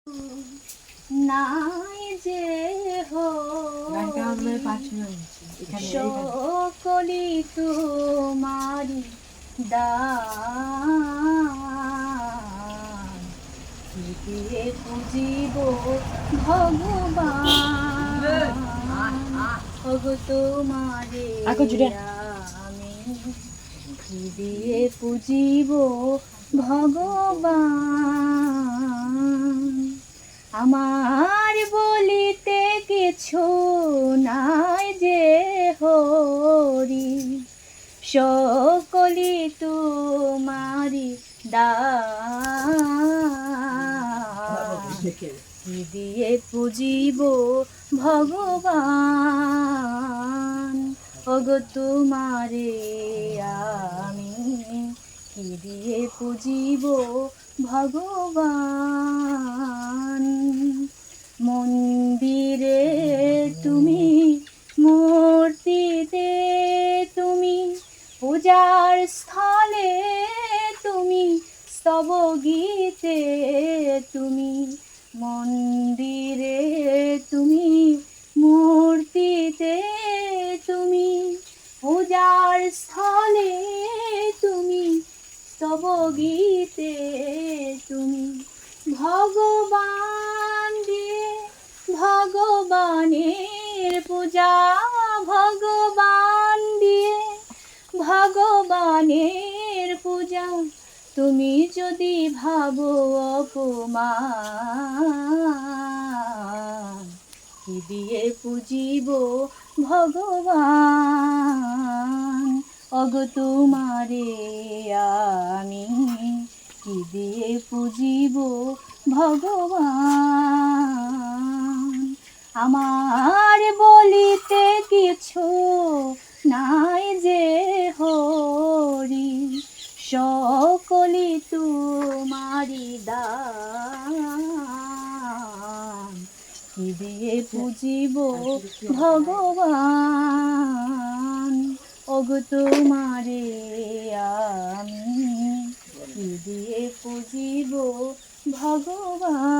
নাই যে সকলি তোমারি দান, কি দিয়ে পুজিব ভগবান, ওগো তোমারে আমি কি দিয়ে পুজিব ভগবান। আমার বলিতে কিছু নাই যে হরি, সকলি তোমারি দান, কি দিয়ে পুজিব ভগবান, ওগো তোমারে আমি কি দিয়ে পুজিব ভগবান। মন্দিরে তুমি, মূর্তিতে তুমি, পূজার স্থলে তুমি, স্তব গীতে তুমি। মন্দিরে তুমি, মূর্তিতে তুমি, পূজার স্থলে তুমি, স্তব গীতে তুমি। ভগবান দিয়ে ভগবানের পূজা, ভগবান দিয়ে ভগবানের পূজা, তুমি যদি ভাবো অপমান, কি দিয়ে পুজিব ভগবান, ওগো তোমারে আমি কি দিয়ে পুজিব ভগবান। আমার বলিতে কিছু নাই যে হরি, সকলি তোমারি দান, কি দিয়ে পুজিব ভগবান, ওগো তোমারে আমি কি দিয়ে পুজিব ভগবান।